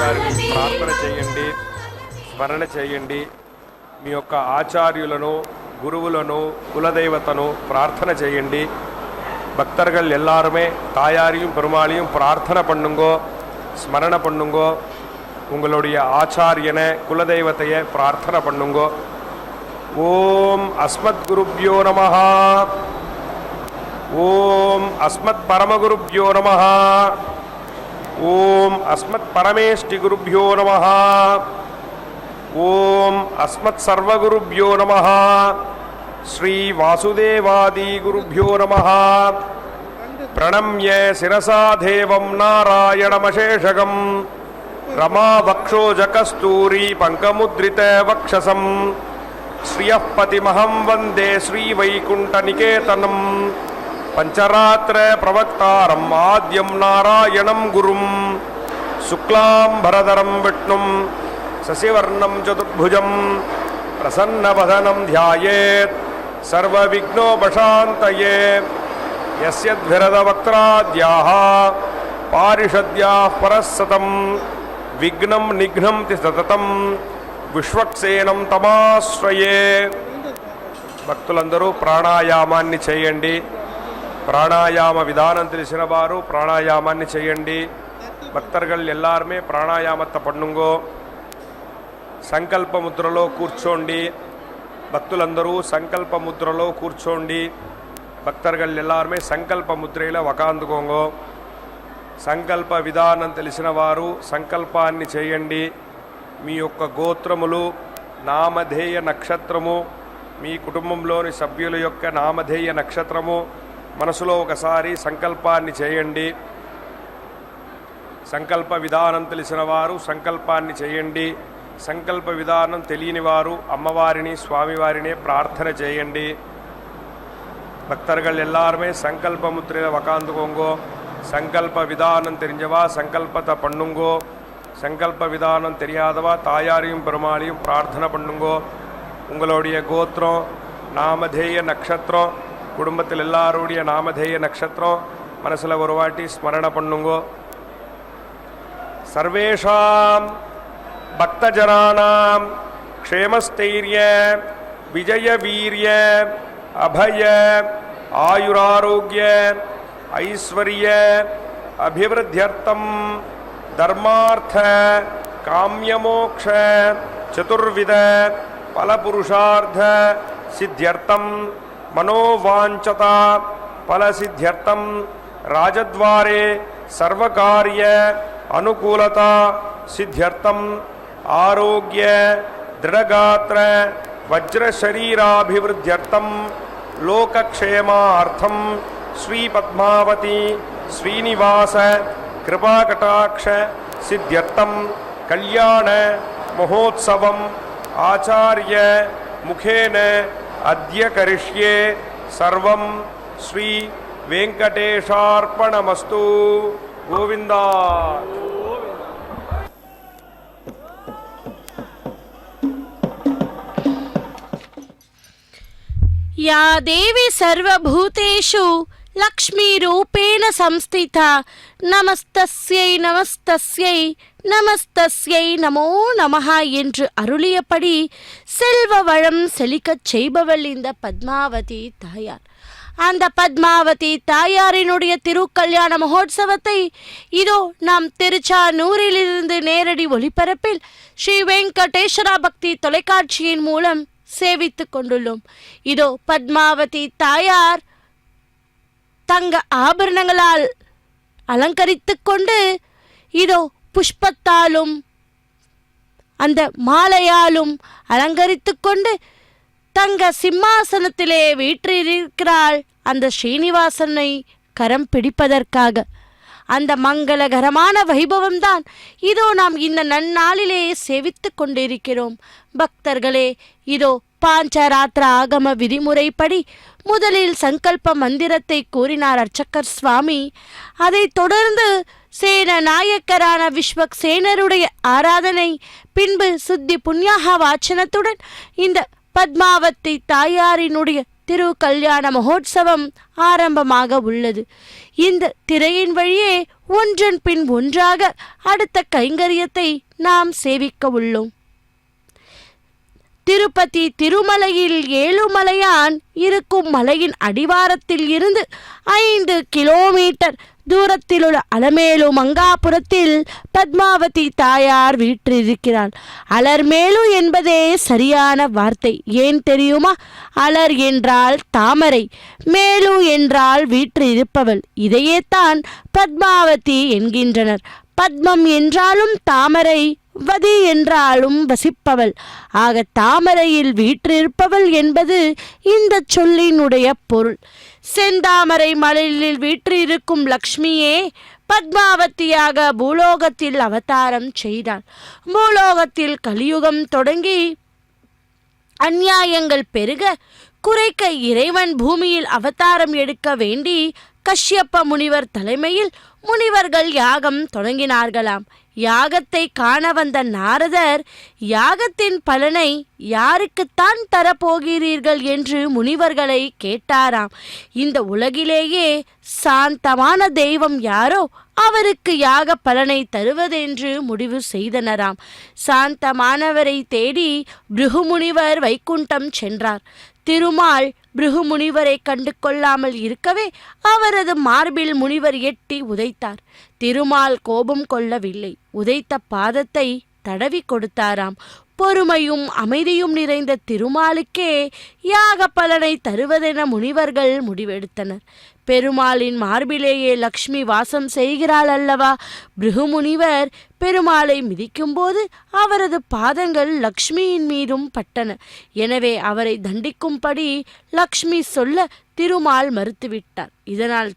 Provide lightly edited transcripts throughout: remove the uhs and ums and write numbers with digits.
గారిని ప్రార్థన చేయండి, స్మరణ చేయండి. మీ యొక్క ఆచార్యులను, குருவுலனோ குலதெய்வத்தனோ பிரார்த்தனை செய்யண்டி. பக்தர்கள் எல்லாருமே தாயாரையும் பெருமாளையும் பிரார்த்தனை பண்ணுங்கோ, ஸ்மரணை பண்ணுங்கோ. உங்களுடைய ஆச்சாரியனை, குலதெய்வத்தையே பிரார்த்தனை பண்ணுங்கோ. ஓம் அஸ்மத் குருப்யோ நமஹ, ஓம் அஸ்மத் பரமகுருப்யோ நமஹ, ஓம் அஸ்மத் பரமேஷ்டி குருப்யோ நமஹ, ஓம் அஸ்மத் சர்வகுருப்யோ நமஹ, ஸ்ரீ வாசுதேவாதி குருப்யோ நமஹ. பிரணம்ய சிரசா தேவம் நாராயணமசேஷகம் ரமா வக்ஷோஜ கஸ்தூரி பங்கமுத்ரித வக்ஷசம் ஸ்ரீயः பதிமஹம் வந்தே ஸ்ரீ வைகுண்ட நிகேதனம். பஞ்சராத்திர பிரவக்தாரம் ஆத்யம் நாராயணம் குரும் சுக்லாம் பரதரம் விஷ்ணும் சசிவர்ணம் சதுர்புஜம் பிரசன்னவதனம் த்யாயேத் சர்வவிக்னோபசாந்தயே. யஸ்யத்விரதவக்த்ராத்யாः பாரிஷத்யாः பரஸ்ஸதம் விக்னம் நிக்னம் தி சததம் విశ్వక్సేనం తమాశ్రయే. భక్తులందరూ ప్రాణాయామాన్ని చేయండి. ప్రాణాయామ విధానం తెలిసిన వారు ప్రాణాయామాన్ని చేయండి. భక్తர்கள் எல்லாருமே ప్రాణాయామத்தை பண்ணுங்கோ. సంకల్ప ముద్రలో కూర్చోండి. భక్తులందరూ సంకల్ప ముద్రలో కూర్చోండి. భక్తர்கள் எல்லாருமே సంకల్ప ముద్రలో వకాందుకోంగో. సంకల్ప విధానం తెలిసిన వారు సంకల్పాన్ని చేయండి. మీ యొక్క గోత్రములు, నామధేయ నక్షత్రము, మీ కుటుంబంలోని సభ్యుల యొక్క నామధేయ నక్షత్రము మనసులో ఒకసారి సంకల్పాన్ని చేయండి. సంకల్ప విధానం తెలిసిన వారు సంకల్పాన్ని చేయండి. సంకల్ప విధానం తెలియని వారు అమ్మవారిని, స్వామివారిని ప్రార్థన చేయండి. భక్తர்கள் எல்லாருமே సంకల్ప ముద్రல வகாந்துக்கோங்கோ. సంకల్ప விதானம் தெரிஞ்சவா సంకల్పத்தை பண்ணுங்கோ. சங்கல்ப விதானம் தெரியாதவா தாயாரையும் பெருமாளையும் பிரார்த்தனை பண்ணுங்கோ. உங்களுடைய கோத்திரம், நாமதேய நட்சத்திரம், குடும்பத்தில் எல்லாருடைய நாமதேய நட்சத்திரம் மனசில் ஒரு வாட்டி ஸ்மரணை பண்ணுங்கோ. சர்வேஷாம் பக்தஜனானாம் க்ஷேமஸ்தைரிய விஜய வீரிய அபய ஆயுராரோக்கிய ஐஸ்வர்ய அபிவிருத்தியர்த்தம் தர்மார்த்த காமியமோக்ஷ சதுர்வித பலபுருஷார்த்த சித்தியர்த்தம் மனோவாஞ்சதா பலசித்தியர்த்தம் ராஜத்வாரே சர்வகாரிய அனுகூலதா சித்தியர்த்தம் ஆரோக்கிய திருடகாத்திர வஜ்ரசரீராபிவிருத்தியர்த்தம் லோகக்ஷேமார்த்தம் ஸ்ரீ பத்மாவதி ஸ்ரீனிவாச கிருபாகடாட்ச சித்தியர்த்தம் கல்யாண மகோத்சவம் ஆச்சாரிய முகேன அத்ய கரிஷ்யே. சர்வம் ஸ்ரீ வெங்கடேஷார்ப்பணமஸ்து. கோவிந்தா. या देवी सर्वभूतेषु लक्ष्मीरूपेण संस्थिता நமஸ்தஸ்யை நமஸ்தஸ்யை நமஸ்தஸ்யை நமோ நமஹ என்று அருளியபடி செல்வ வளம் செழிக்கச் செய்பவள் இந்த பத்மாவதி தாயார். அந்த பத்மாவதி தாயாரினுடைய திருக்கல்யாண மகோத்சவத்தை இதோ நாம் திருச்சானூரிலிருந்து நேரடி ஒளிபரப்பில் ஸ்ரீ வெங்கடேஸ்வரா பக்தி தொலைக்காட்சியின் மூலம் சேவித்து கொண்டுள்ளோம். இதோ பத்மாவதி தாயார் தங்க ஆபரணங்களால் அலங்கரித்து கொண்டு இதோ புஷ்பத்தாலும் அந்த மாலையாலும் அலங்கரித்து கொண்டு தங்க சிம்மாசனத்திலே வீற்றிருக்கிறாள் அந்த ஸ்ரீனிவாசனை கரம் பிடிப்பதற்காக. அந்த மங்களகரமான வைபவம்தான் இதோ நாம் இந்த நன்னாளிலே சேவித்து கொண்டிருக்கிறோம். பக்தர்களே, இதோ பாஞ்சராத்திர ஆகம விதிமுறைப்படி முதலில் சங்கல்ப மந்திரத்தை கூறினார் அர்ச்சகர் சுவாமி. அதை தொடர்ந்து சேன நாயக்கரான விஸ்வக்சேனருடைய ஆராதனை, பின்பு சுத்தி புண்ணியாக வாச்சனத்துடன் இந்த பத்மாவதி தாயாரினுடைய திரு கல்யாண மகோத்சவம் ஆரம்பமாக உள்ளது. இந்த திரையின் வழியே ஒன்றன் பின் ஒன்றாக அடுத்த கைங்கரியத்தை நாம் சேவிக்க உள்ளோம். திருப்பதி திருமலையில் ஏழுமலையான் இருக்கும் மலையின் அடிவாரத்தில் இருந்து 5 கிலோமீட்டர் தூரத்தில் உள்ள அலமேலு மங்காபுரத்தில் பத்மாவதி தாயார் வீற்றிருக்கிறாள். அலர்மேலு என்பதே சரியான வார்த்தை. ஏன் தெரியுமா? அலர் என்றால் தாமரை, மேலு என்றால் வீற்றிருப்பவள். இதையே தான் பத்மாவதி என்கின்றனர். பத்மம் என்றாலும் தாமரை, வதி என்றாலும் வசிப்பவள். ஆக தாமரையில் வீற்றிருப்பவள் என்பது இந்த சொல்லினுடைய பொருள். செந்தாமரை மலையில் வீற்றிருக்கும் லக்ஷ்மியே பத்மாவதியாக பூலோகத்தில் அவதாரம் செய்தாள். பூலோகத்தில் கலியுகம் தொடங்கி அநியாயங்கள் பெருக குறைக்க இறைவன் பூமியில் அவதாரம் எடுக்க வேண்டி கஷ்யப்ப முனிவர் தலைமையில் முனிவர்கள் யாகம் தொடங்கினார்களாம். யாகத்தை காண வந்த நாரதர், யாகத்தின் பலனை யாருக்குத்தான் தரப்போகிறீர்கள் என்று முனிவர்களை கேட்டாராம். இந்த உலகிலேயே சாந்தமான தெய்வம் யாரோ அவருக்கு யாக பலனை தருவதென்று முடிவு செய்தனராம். சாந்தமானவரை தேடி பிருகுமுனிவர் வைகுண்டம் சென்றார். திருமால் பிருகுமுனிவரை கண்டு கொள்ளாமல் இருக்கவே அவரது மார்பில் முனிவர் எட்டி உதைத்தார். திருமால் கோபம் கொள்ளவில்லை. உதைத்த பாதத்தை தடவி கொடுத்தாராம். பொறுமையும் அமைதியும் நிறைந்த திருமாலுக்கே யாக பலனை தருவதென முனிவர்கள் முடிவெடுத்தனர். பெருமாளின் மார்பிலேயே லக்ஷ்மி வாசம் செய்கிறாள் அல்லவா? பிருகுமுனிவர் பெருமாளை மிதிக்கும்போது அவரது பாதங்கள் லக்ஷ்மியின் மீதும் பட்டன. எனவே அவரை தண்டிக்கும்படி லக்ஷ்மி சொல்ல திருமால் மறுத்துவிட்டார். இதனால்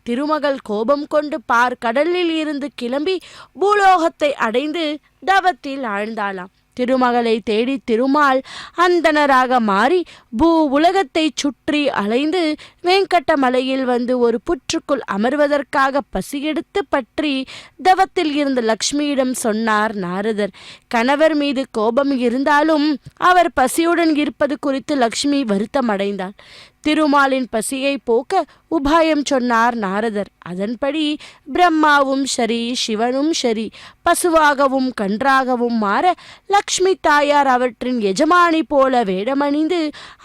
திருமகள் கோபம் கொண்டு கடலில் இருந்து கிளம்பி பூலோகத்தை அடைந்து தவத்தில் ஆழ்ந்தாளாம். திருமகளை தேடி திருமால் அந்தணராக மாறி உலகத்தை சுற்றி அலைந்து வெங்கடமலையில் வந்து ஒரு புற்றுக்குள் அமர்வதற்காக பசியெடுத்து பற்றி தவத்தில் இருந்த லக்ஷ்மியிடம் சொன்னார் நாரதர். கணவர் மீது கோபம் இருந்தாலும் அவர் பசியுடன் இருப்பது குறித்து லக்ஷ்மி வருத்தம் அடைந்தாள். திருமாலின் பசியை போக்க உபாயம் சொன்னார் நாரதர். அதன்படி பிரம்மாவும் சரி, சிவனும் சரி பசுவாகவும் கன்றாகவும் மாற லக்ஷ்மி தாயார் அவற்றின் எஜமானி போல வேடமணிந்து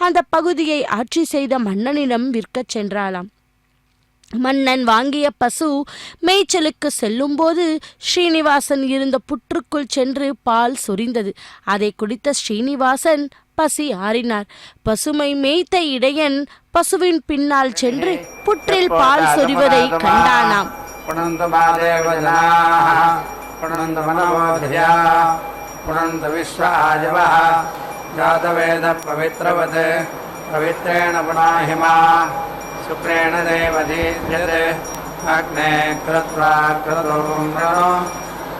அந்த பகுதியை ஆட்சி செய்த மன்னனிடம் விற்கச் சென்றாளாம். மன்னன் வாங்கிய பசு மேய்ச்சலுக்கு செல்லும்போது ஸ்ரீனிவாசன் இருந்த புற்றுக்குள் சென்று பால் சொரிந்தது. அதை குடித்த ஸ்ரீனிவாசன் பசி ஆறினார். பசுமை மேய்த்த இடையன் பசுவின் பின்னால் சென்று புற்றில் பால் சொரிவதை கண்டானாம். சுப்ரேண தேவதீர்யதே அக்னே கிருத்வா கிருதோம் ரணோ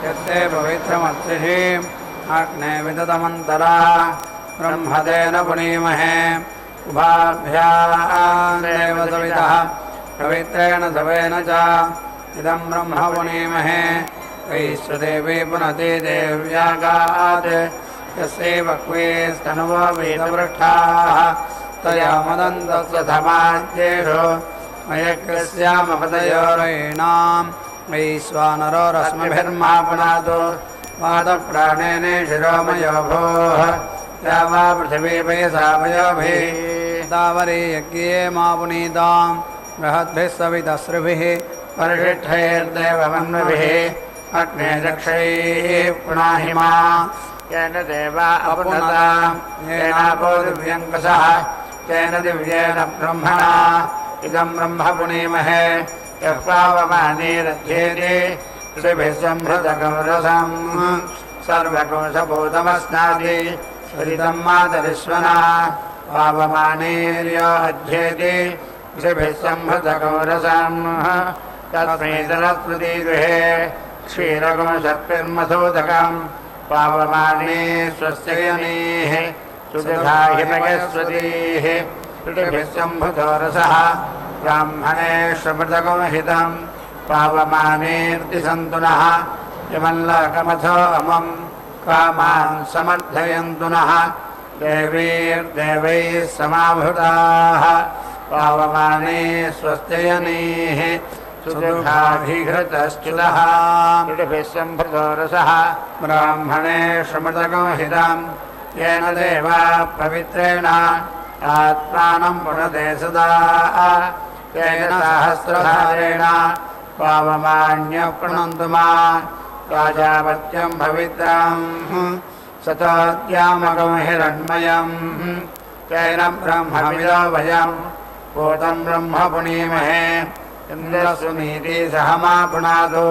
யத்தே பவித்ரமஸ்திஹி அக்னே விததமந்தரா ब्रह्मदेन पुनीमहे उभाभ्याम् देवसवितः पवित्रेण सवेन च इदं ब्रह्म पुनीमहे वैश्वदेवी पुनति देव्यागात् यस्यैव क्वेस्तनुवो वेदवृक्षाः तया मदन्तस्य समाज्येषु मयक्रस्यामपदयोरयीणां वैश्वानरो रश्मिभिर्मा पुनातु वातप्राणेन शिरोमयो भोः या वा पृथिवी वयसावयोभिः यज्ञे मा पुनीतां बृहद्भिः सवितस्रुभिः परिषिष्ठैर्देवमन्विभिः अग्ने दक्षैः पुनाहि मा येन देवा अपुनता येनापो दिव्यङ्कषः तेन दिव्येन ब्रह्मणा इदं ब्रह्म पुनीमहे यः पावमानेरध्येते ऋषिभिः सम्भृतकमरसं सर्वकोशभूतमस्नाति स्वरितं मातरिश्वना पावमानेर्यो अध्येति ऋषिभिः सम्भृतकमरसं तस्मै सरस्वती गृहे क्षीरकोशर्पिर्मधोदकं पावमाने स्वस्य यनेः सुदधाहि मयस्वतीः ऋषिभिः सम्भृतो रसः ब्राह्मणेष्वमृतकमहितं पावमानेऽर्ति नः यमल्लकमथो अमं कामान् समर्थयन्तु नः देवैः समाभृताः पावमाने स्वस्त्ययनेः सुदुःखाधिघृतश्च्युतः त्रिभिः सम्भृतो रसः ब्राह्मणे श्रमतगोहितम् येन देवा पवित्रेण आत्मानं पुनते सदा तेन सहस्रधारेण पावमान्यः प्रणन्तु मां प्राजापत्यं पवित्रम् सतोद्यामकं हिरण्मयम् तेन ब्रह्मविदो वयं भूतं ब्रह्म पुनीमहे इन्द्रस्वमीति सह मा पुनातु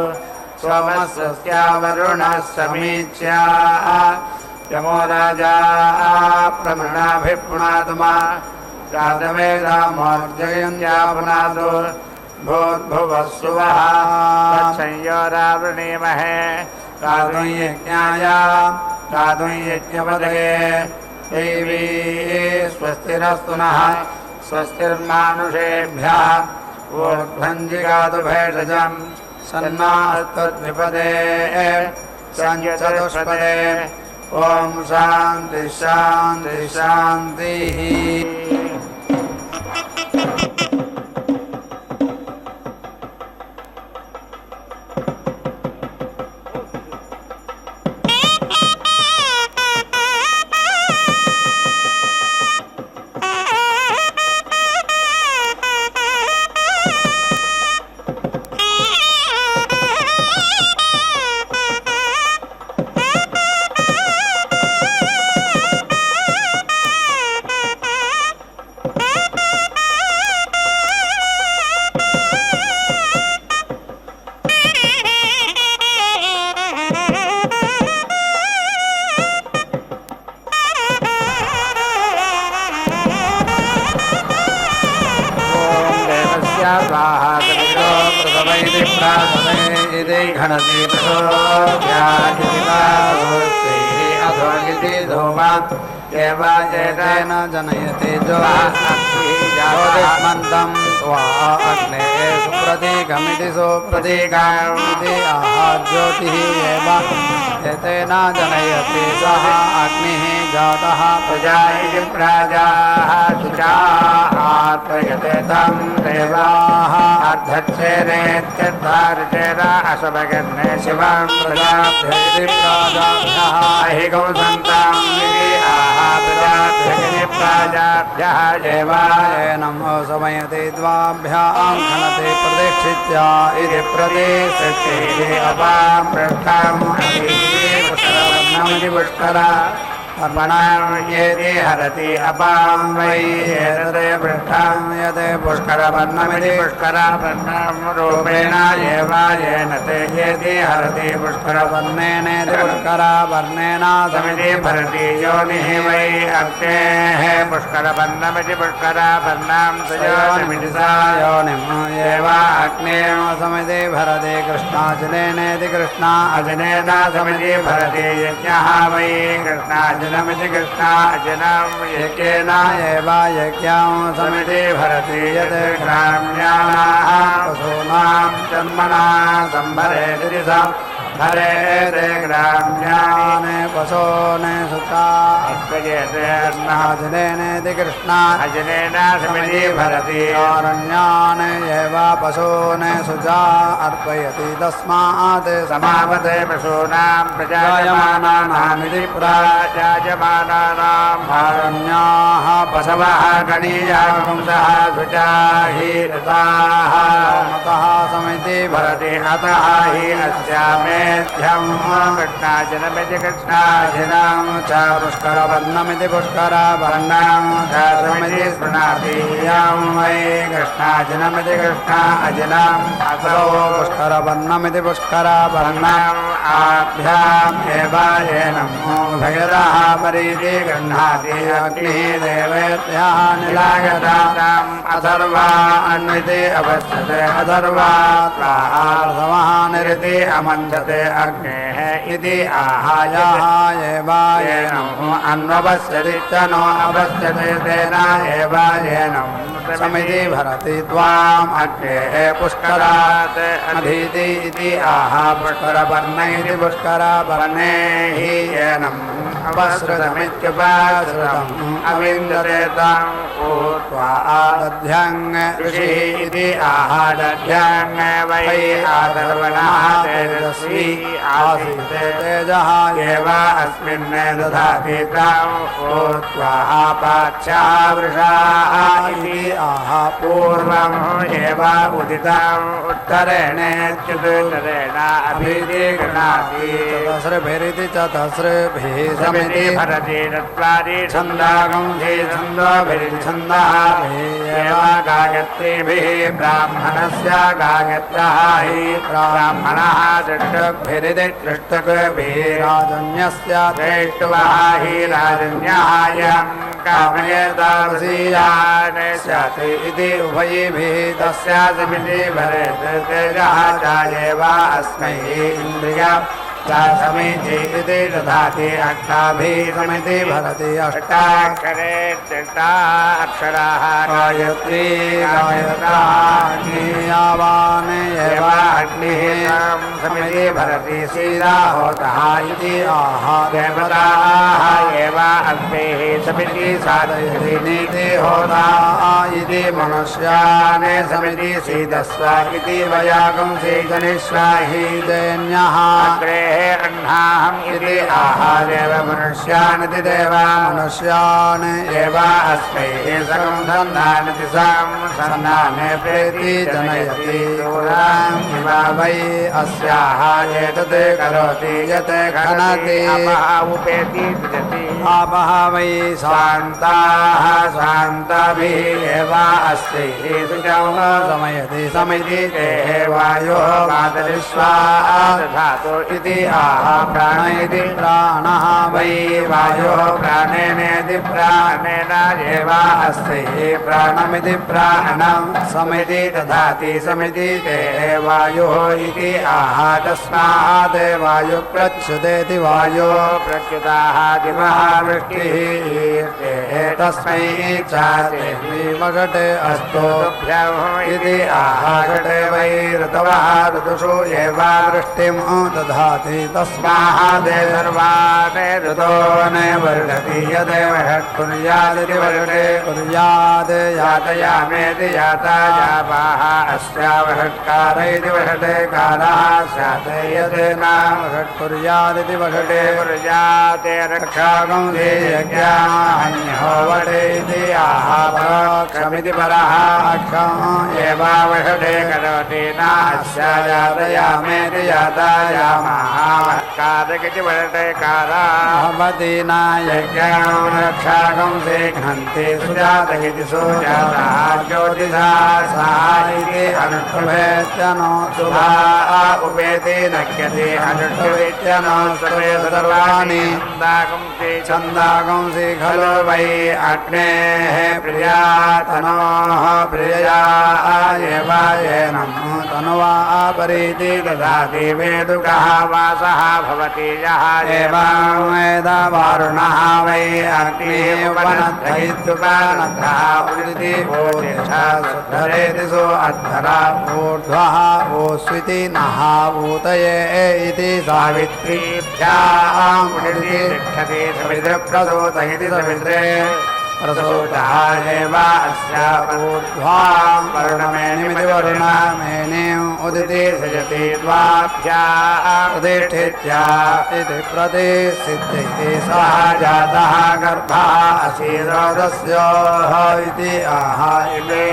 सोमस्य वरुणः समीच्या यमो राजा प्रमृणाभिपुनातु मा जातवेदामोर्जयन्त्या पुनातु भूद्भुवः सुवः तत्संयोरावृणीमहे गातुं यज्ञाय गातुं यज्ञपदये देवी स्वस्तिरस्तु नः स्वस्तिर्मानुषेभ्यः ऊर्ध्वञ्जिगातु भेषजम् सन्नास्तद्विपदे सञ्चतुष्पदे ॐ शान्ति शान्ति शान्तिः घनति देवाजेन जनयति ज्योतिष्मन्तं त्वा अग्ने सुप्रतीकमिति सुप्रतीकामिति आहा ज्योतिः एव एतेन जनयति सः अग्निः जातः प्रजा इति प्राजाः शुचात्मयते तं देवाः अर्धच्छेदेत्यर्थार्चेन असवगन्ने शिवं प्रजाभ्येति प्राजाभ्यः अहिगौ सन्तां प्रजाभ्येति प्राजाभ्यः देवाय नमो समयते द्वाभ्यां खनते प्रतिष्ठित्या इति प्रतिष्ठिते अपां पृष्ठम् पुष्करवर्णमिति पुष्कर अर्पणायेति हरति अपां वै एतते पृष्ठां यते पुष्करवर्णमिति पुष्करवर्णं रूपेण एवायेन ते येति हरति पुष्करवर्णेनेति पुष्करवर्णेन समिति भरति योनिः वै अर्केः पुष्करवर्णमिति पुष्करवर्णं योनिमिति सा योनिम् एव अग्नेः समिति भरति कृष्णाजनेनेति कृष्णा अजनेन समिति भरति यज्ञः वै कृष्णाजन नमिति कृष्णाजनं यज्ञेन एव यज्ञं समिति भरति यत् ग्राम्याणाः पशूनां जन्मनः संभरेति सा हरेते ग्राम्यान् पशून् सुता अर्थयते अर्णाजनेनेति कृष्णा अजनेन समिति भरति अरण्यान् एव पशून् सुजा अर्पयति तस्मात् समावते पशूनां प्रजायमानानामिति प्राजायमानानाम् अरण्याः पशवः गणीयापुंसः सुजा हि ऋताः मतः समिति भरति अतः हि अस्यामे कृष्णाजनमिति कृष्णाजनं च पुष्करवर्णमिति पुष्करवर्णं च समिति स्मृणाति यं वै कृष्णाजनमिति कृष्णाजनम् असौ पुष्करवर्णमिति पुष्करवर्णम् आभ्याम् एव येनम् भगदः परीति गृह्णाति अग्निः देवेभ्यः निलागताम् अथर्वा अन्विति अवस्थते अथर्वा प्रार्थमः निरिति अमन्यते अग्नेः इति आहायाः एव येनम् अन्वपश्यति च नो अपश्यते तेन एव येनम् समिति भरति त्वाम् अग्नेः पुष्करात् अधीति इति आह पुष्करवर्ण इति पुष्करवर्णे हि येनम् अपसृतमित्युपसृतम् अविन्दते तम् ऊत्वा दध्यङ् ऋषिः इति आह दध्यङ् वै आदर्वणः तेजस्वी आसीत् तेजः एव अस्मिन् दधाति तम् ऊत्वा पाच्छा वृषाः इति आह पूर्वम् एव उदितम् उत्तरेणेत्युत्तरेण अभिधिगृह्णाति चतस्रभिरिति चतस्रभिः समिति भरति चत्वारि छन्दागंसि छन्दोभिरिति छन्दः एव गायत्रीभिः ब्राह्मणस्य गायत्रः हि ब्राह्मणः दृष्टभिरिति दृष्टभिः राजन्यस्य दृष्ट्वः हि राजन्यः यम् कामयेतावसीयान् स्यात् इति उभयिभिः तस्य समिति भरेत् तेजः चायेव अस्मै इन्द्रिया समिति इति दधाति अष्टाभिः समिति भरति अष्टाक्षरे अक्षराः गायत्री गायत्राग्नियावान् एव अग्निः समिति भरति सीराहोतः इति आह देवताः एव अग्निः समिति साधयति नीति होता इति मनुष्यान् समिति सीदस्व इति वयागंसि जनिष्वा हि दैन्यः अह्नाहम् इति आहादेव मनुष्यानिति देवा मनुष्यान् एव अस्मै सकं सन्धानति सन्धाने प्रेति जनयति दूराम् इव वै अस्याः एतत् करोति यत् घनति उपेति आपः वै शान्ताः शान्ताभिः एव अस्ति समयति समिति तेः वायोः मातरिष्वा दधातु इति आह प्राण इति प्राणः वै वायोः प्राणेनेति प्राणेन एव अस्ति प्राणमिति प्राणं समिति दधाति समिति तेः वायोः इति आह तस्मात् वायुः प्रच्युतेति वायो प्रच्युताः दिवः वृष्टिः तस्मै चाते अस्तु इति आह घटे वै ऋतवः ऋतुषु एव वृष्टिम् दधाति तस्मादे सर्वान् ऋतो न वर्षति यदेव षट्कुर्यादिति वर्षे कुर्याद् यातयामेति यातायापाः अस्यावषट्कार इति वषटे कालः स्यात् यदेन षट्कुर्यादिति वषटे कुर्याते रक्षागंसि यज्ञान्यो वटे इति आह परोक्षमिति परः अक्षम् एव वषटे करोति न अस्य यातयामेति यातायामाहाकादकिति वषटे कालाभवति न यज्ञं रक्षागंसि घ्नन्ति सुजातकिति सुजातः ज्योतिषा सा इति अनुष्ठुभेत्यनो शुभा उपेति नक्यति अनुष्ठुभेत्यनो सर्वे सर्वाणि छन्दागंसि खलु वै अग्नेः प्रिया तनोः प्रियया एव येनं तनुवा परीति ददाति वेदुकः वासः भवति यः एवं वेद वारुणः वै अग्निः उपनद्धयित्युपनद्धः उदिति ओदिषा सुधरेति सो अध्वरा ऊर्ध्वः ओस्विति नः ऊतये इति सावित्रीभ्याम् उदिति तिष्ठति सवितृप्रसूत इति सवित्रे प्रसूतः एव अस्य ऊर्ध्वां वरुणमेनिमिति वरुणमेनिम् उदिति सृजति द्वाभ्याः प्रतिष्ठित्या इति प्रतिसिद्धिः सः जातः गर्भः असीरोदस्योः इति आह इमे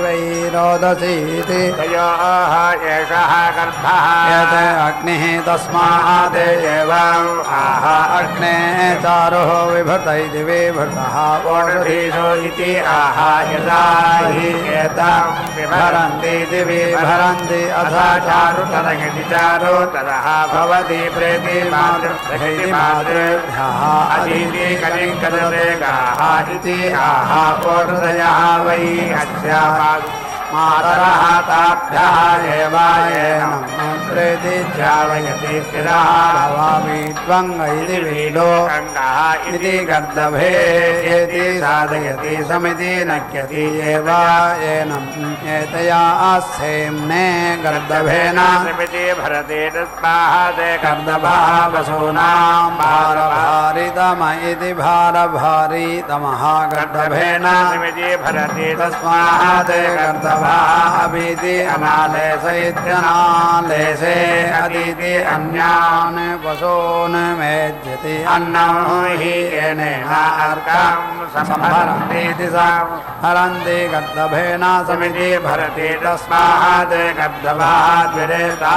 वै रोदसी इति तयोः एषः गर्भः यत् अग्निः तस्मात् एवम् आह अग्नेः चारुः विभृत इति विभृतः ओषधीषु इति आह यदा हि एतां विभरन्ति इति विभरन्ति अथ चारुतरगिति चारुतरः भवति प्रेति मातृभ्यः अदिति कलिङ्कदरेगाः इति आह ओषधयः वै अस्याः मातरः ताभ्यः एवायेनं प्रेति ध्यावयति स्थिरावामीत्वं इति वीडो इति गर्दभे एति साधयति समिति नक्यति एवायेनं एतया सेम्ने गर्दभेन समिति भरते तस्मादे गर्दभः वसूनां भारभारितम इति भारभारितमः गर्दभेन समिति भरते तस्मादे गर्दभः अभीति अनालेश इत्यनालेशे अदिति अन्यान् पशून् मेज्यति अन्नं हि येनेन अर्कं संहरन्तीति संहरन्ति गर्दभेन समिति भरति तस्मात् गर्दभः द्विरेता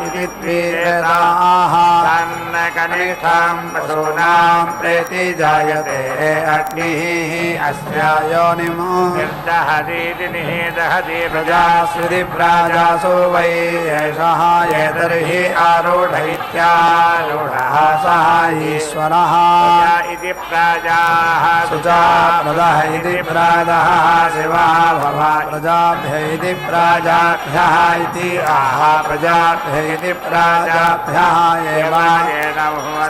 इति द्विरेताः तन्नकनिष्ठं पशूनां प्रेति जायते अग्निः अस्य योनिम् निर्दहतीति निदहति प्रजास्विति प्राजासु वै एषः ये तर्हि आरूढ इत्यारूढः सः ईश्वरः इति प्राजाः सुजाप्रदः इति प्राजः शिवः भव प्रजाभ्य इति प्राजाभ्यः इति आह प्रजाभ्य इति प्राजाभ्यः एव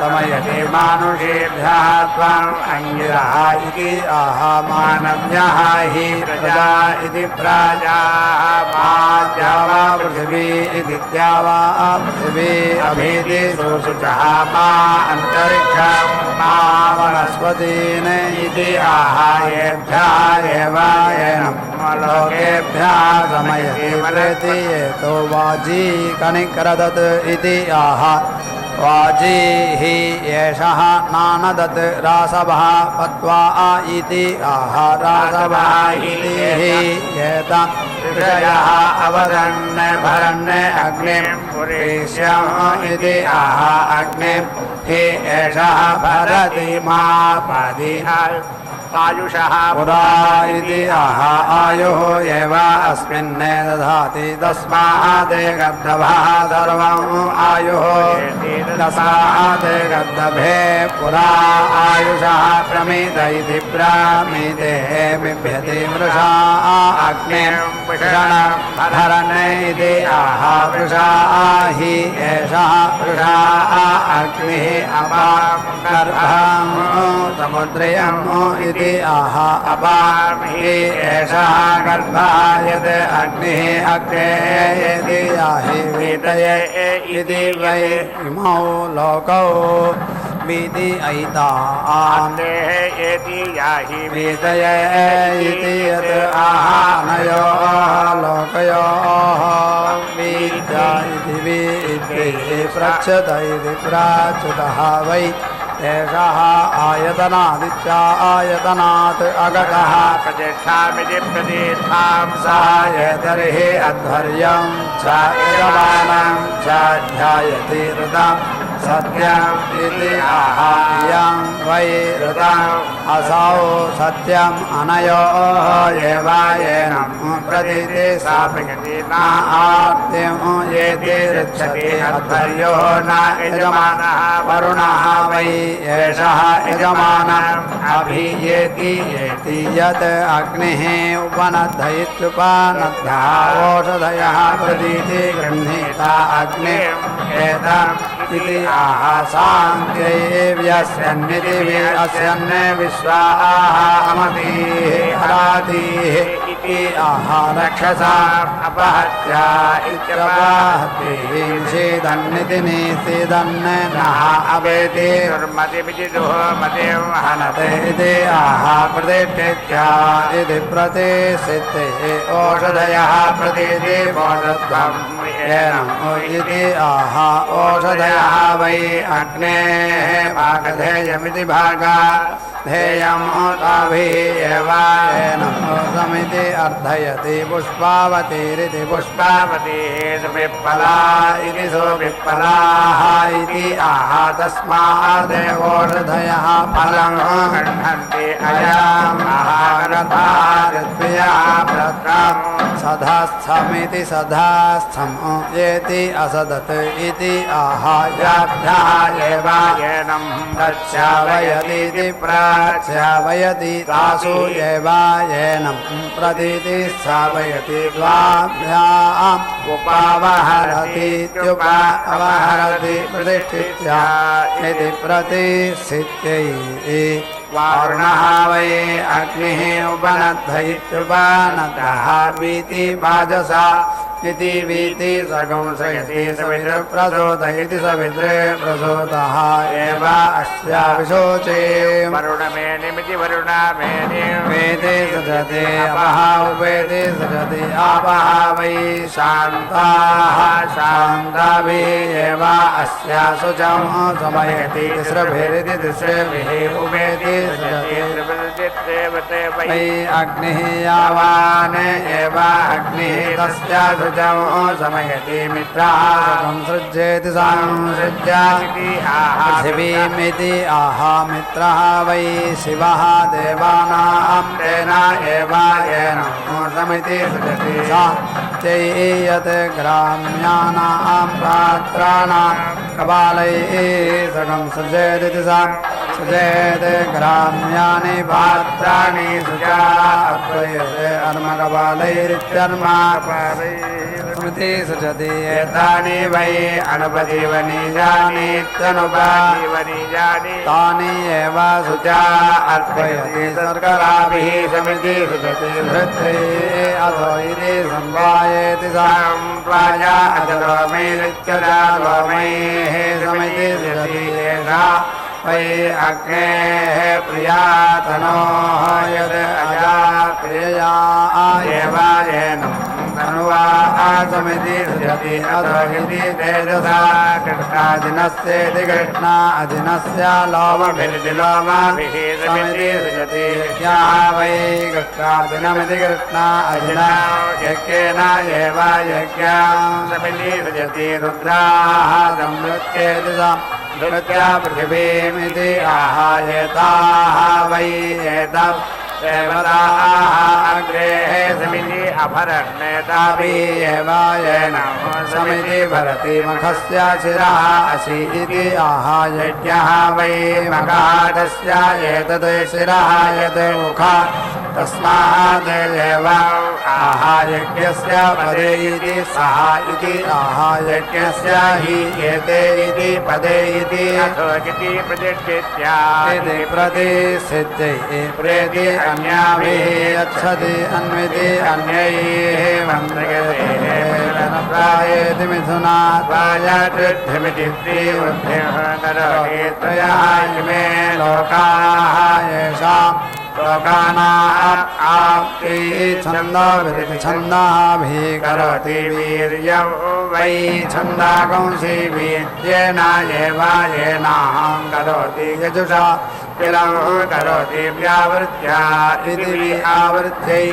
समयति मानुषेभ्यः त्वम् अङ्गिरः इति आह मानव्यः हि प्रजा इति प्राजाः माद्या वा पृथिवी इति द्या वा पृथिवी अभीति सुशुचः मा अन्तरिक्षं मा वनस्पतीन् इति आहायेभ्यः एव येनं लोकेभ्यः समयति प्रेति येतो वाजी कनिक्रदत् इति आह वाजी हि एषः नानदत् रासवः पत्वा इति आह रासवः इति हि एतं ऋषयः अवदन् भरन् अग्निं पुरेष्यम् इति आह अग्निं हि एषः भरति मापदि आयुषः पुरा इति आह आयुः एव अस्मिन् दधाति तस्मात् गर्दभः सर्वम् आयुः तस्मात् गर्दभे पुरा आयुषः प्रमित इति प्रमिते बिभ्यति वृषा अग्निं पुषणं भरन् इति आह वृषा हि एषः वृषा अग्निः अपां गर्भं समुद्रयम् इति आह अपां हि एषः गर्भः यत् अग्निः अग्रे यदि याहि वीतये इति वै इमौ लोकौ वीति ऐतान्देः एति याहि वीतये इति यत् आहानयोः लोकयोः वीत्या इति वीति प्रच्यत इति प्राच्युतः वै एषः आयतनादित्या आयतनात् अगतः प्रतिष्ठामिति प्रतिष्ठां सा एतर्हि अध्वर्यं च यजमानं च ध्यायति ऋतं सत्यम् इति आह इयं वै ऋतम् असौ सत्यम् अनयोः एव येनं प्रतीति स्थापयति न आर्तिं येति ऋच्छति अध्वर्यो न यजमानः वरुणः वै एषः यजमानम् अभियेति येति यत् अग्निः उपनद्धयित्युपनद्धः ओषधयः प्रतीति गृह्णीता अग्निम् एतम् इति आह साङ्ख्यैव्यस्यन्निति अस्यन् विश्वाः अमतीः हरातीः इति आह रक्षसाम् अपहत्य इत्यपहतीः सीदन्निति निसीदन् नः अवेति दुर्मतिमिति दुःमतिं हनते इति आह प्रतिष्ठित्या इति प्रतिष्ठिते ओषधयः प्रतीति ओषध्वम् इति आह ओषधयः वै अग्नेः भागधेयमिति भागा धेयम् ताभिः एव येनं समिति अर्थयति पुष्पावतीरिति पुष्पावतीः सुविप्पला इति सुविप्पलाः इति आह तस्मादेवोषधयः फलं गृह्णन्ति अयम् आहारथा ऋत्वियः व्रतम् सधास्थमिति सधास्थम् येति असदत् इति आह याभ्यः एव येनं प्रच्छावयतीति प्रच्छावयति तासु एव येनं प्रति स्थापयतीति स्थापयति द्वाभ्याम् उपावहरतीत्युपावहरति प्रतिष्ठित्या इति प्रतिष्ठित्यै वारुणः वै अग्निः उपनद्ध इत्युपनद्धः वीति वाजसा इति वीति सगंसयति सवितृप्रचोदयति सवित्रे प्रचोदः एव अस्या विशोचे वरुणमेनिमिति वरुणमेनि वेदे सजते अपः वेदे सजते आपः वै शान्ताः शान्ताभिः एव अस्या शुचं समयति तिस्रभिरिति तिस्रभिः उभेति सजते वै अग्निः यावान् एव अग्निः तस्या शुचं समयति मित्राः संसृज्येति संसृज्य पृथिवीमिति आह मित्रः वै शिवः देवानां तेन एव येन समिति सृजति सा चैयत् ग्राम्याणां पात्राणां कपालैः सकं सृजेदिति सा सृजेत् ग्राम्यानि पात्राणि सुजा अद्वयते स्मृति सृजति एतानि वै अनुपजीवनीजानीत्यनुपजीवनीजानि तानि एव सुजा अर्पयति सर्कराभिः समिति सृजति धृत्यै अथो इति सम्पायेति सम्प्राय अधरोमैरित्यदा लोमैः समिति सृजति एषा वै अग्नेः प्रिया तनोः यद् अजा प्रियया एव येन तनुवा समिति सृजति अथो इति तेजसा कृष्णाजिनस्येति कृष्णा अजिनस्य लोमभिरिति लोमभिः समिति सृजति यज्ञः वै कृष्णाजिनमिति कृष्णा अजिना यज्ञेन एव यज्ञं समिति सृजति रुद्राः संवृत्येति संवृत्या पृथिवीमिति आहायताः वै एतत् देवताः अग्रेः समिति अभरन्नेताभिः एव येन समिति भरति मखस्य शिरः असि इति आहायज्ञः वै मखाटस्य एतत् शिरः यत् मुखा तस्मात् एव आहायज्ञस्य पदे इति सः इति आहायज्ञस्य हि एते इति पदे इति इति प्रतिष्ठित्या इति प्रतिष्ठित्यै प्रेति अन्याभिः यच्छति अन्विति अन्यैः मन्त्रयेति मिथुनात्वायकृद्धिमिति त्रयः इमे लोकाः येषाम् लोकानाम् आप्ति छन्दोभिरिति छन्दाभिः करोति वीर्यं वै छन्दाकंसि वीर्येण एव येनाहं करोति यजुषा किलं करोति व्यावृत्या इति आवृत्यै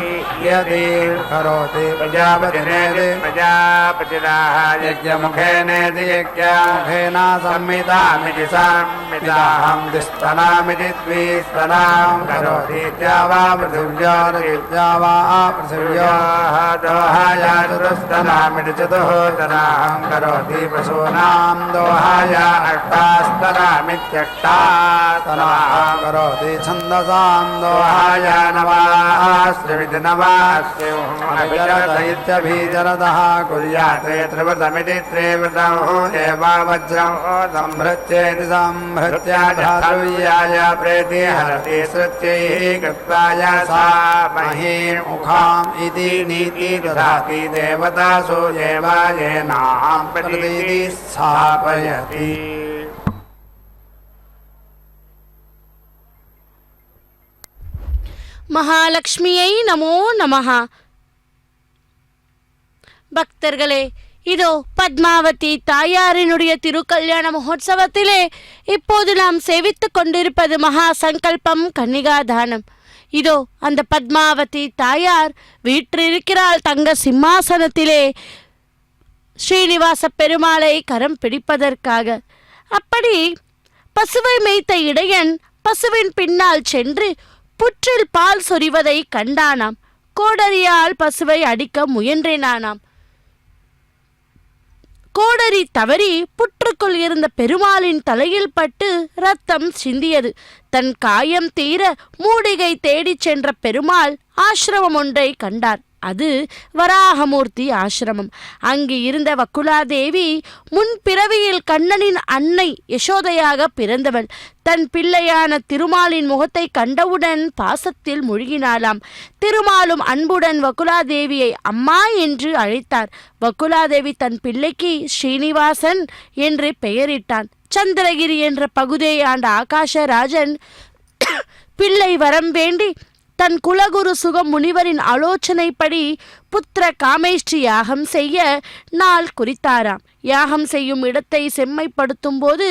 यदि करोति प्रजापतिनेति प्रजापतिराः यज्ञमुखेनेति यज्ञमुखेन संहितामिति संहिताहं द्विस्तनामिति द्विस्तनां करोति वा पृथिव्या पृथिव्योः दोहाय चतुस्तनामिति चतुस्तनाहं करोति पशूनां दोहाय अष्टास्तनामित्यष्टास्तनाः करोति छन्दसां दोहाय नवास्त्रिमिति नवास्त्रिभीचरतः कुर्यात् त्रिवृतमिति त्रिवृतम् एव वज्रं संभृत्येति संभृत्या धातुव्याय प्रेति हरति श्रुत्यैः कृत्वाय सा महीं मुखाम् इति नीति ददाति देवतासु एव येनां प्रतीति स्थापयति। மகாலட்சுமியை நமோ நமஹ. பக்தர்களே, இதோ பத்மாவதி தாயாரினுடைய திருக்கல்யாண மகோத்சவத்திலே இப்போது நாம் சேவித்துக் கொண்டிருப்பது மகா சங்கல்பம் கன்னிகாதானம். இதோ அந்த பத்மாவதி தாயார் வீற்றிருக்கிறாள் தங்க சிம்மாசனத்திலே ஸ்ரீனிவாச பெருமாளை கரம் பிடிப்பதற்காக. அப்படி பசுவை மேய்த்த இடையன் பசுவின் பின்னால் சென்று புற்றில் பால் சொரிவதை கண்டானாம். கோடரியால் பசுவை அடிக்க முயன்றேனானாம். கோடரி தவறி புற்றுக்குள் இருந்த பெருமாளின் தலையில் பட்டு ரத்தம் சிந்தியது. தன் காயம் தீர மூலிகை தேடிச் சென்ற பெருமாள் ஆசிரமம் ஒன்றை கண்டார். அது வராகமூர்த்தி ஆசிரமம். அங்கு இருந்த வக்குலாதேவி முன்பிறவியில் கண்ணனின் அன்னை யசோதையாக பிறந்தவள். தன் பிள்ளையான திருமாலின் முகத்தை கண்டவுடன் பாசத்தில் மூழ்கினாளாம். திருமாலும் அன்புடன் வக்குலாதேவியை அம்மா என்று அழைத்தார். வக்குலாதேவி தன் பிள்ளைக்கு ஸ்ரீனிவாசன் என்று பெயரிட்டான். சந்திரகிரி என்ற பகுதியை ஆண்ட ஆகாஷராஜன் பிள்ளை வரம் வேண்டி தன் குலகுரு சுகம் முனிவரின் ஆலோசனைப்படி புத்திர காமேஷ்டி யாகம் செய்ய நாள் குறித்தாராம். யாகம் செய்யும் இடத்தை செம்மைப்படுத்தும் போது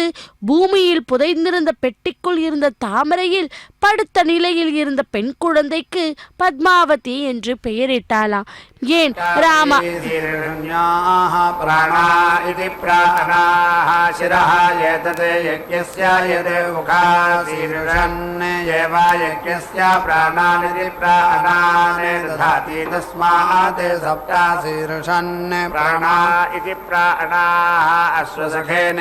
பூமியில் புதைந்திருந்த பெட்டிக்குள் இருந்த தாமரையில் படுத்த நிலையில் இருந்த பெண் குழந்தைக்கு பத்மாவதி என்று பெயரிட்டாளாம். ஏன் ராமா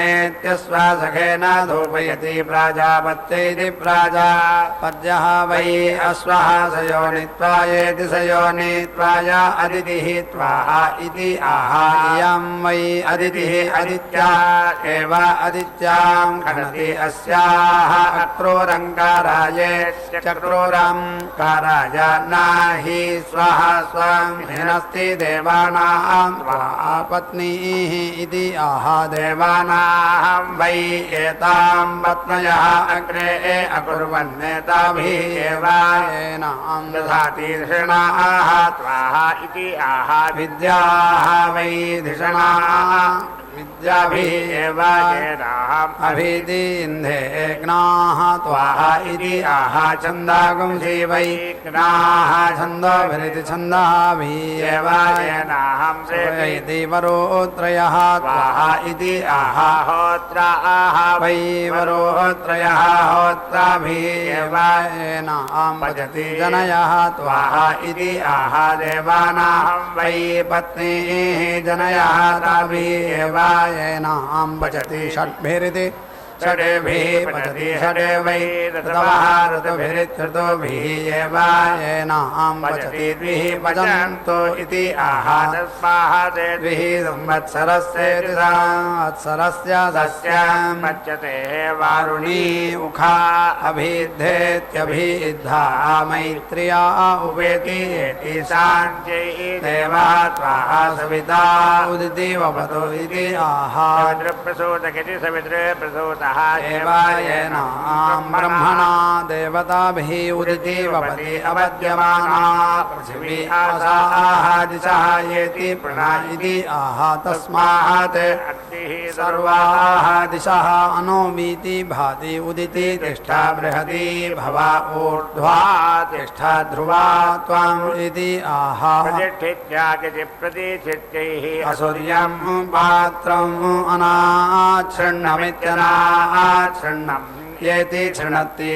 अश्वसखेनेत्यश्वासखेन धूपयति प्राजापत्यैति प्राजा पद्यः वै अश्वः सयोनित्वायेति सयोनित्वाय अदितिः त्वाहा इति आहा इयं वै अदितिः अदित्या एव अदित्यां खनति अस्याः अक्रूरङ्काराये चक्रूरङ्काराय नाहि स्वः स्वं हिनस्ति देवानां त्वा पत्नीः इति आहा देवानां वै एतां पत्न्यः अग्रे अकुर्वन्नेताभिः एव येनां दधाति धिषणाः त्वाहा इति आहा विद्याः वै धिषणाः विद्याभिः एव येनाम् अभिदीन्धे ज्ञाः त्वाहा इति आहा छन्दागुंसि वै ज्ञाः छन्दोभिरिति छन्दाभिः एव येनाहं सेति वरोत्रयः त्वाहा इति आहा होत्राः वै वरोत्रयः होत्राभिः एव येनां भजति जनयः त्वाहा इति आहा देवानां वै पत्नीः जनयः ताभिः एव येनां भजति षड्भिरिति षडेभिः भजति षडे वै ऋतवः ऋतुभिरित्यृतुभिः एव येनां भजति द्विः भजन्तो इति आहा द्विः संवत्सरस्येति संवत्सरस्य सस्यं पच्यते वारुणी उखा अभिद्धेत्यभिद्धा मैत्र्या उपेति एति साञ्चै देवः त्वाः सविता उदिति वपतु इति आहा प्रसूतकिति सवित्रे प्रसूतः एवायेनां ब्रह्मणा देवताभिः उदिति वपति अवद्यमाना पृथिवी आसाः दिशः येति प्रणा इति आहा तस्मात् सर्वाः दिशः अनोमीति भाति उदिति तिष्ठा बृहती भवा ऊर्ध्वा तिष्ठा ध्रुवा त्वम् इति आहा प्रतिष्ठित्यैः असुर्यं पात्रम् अनाच्छृण्णमित्यना आच्छृण्णं येति छृणत्ति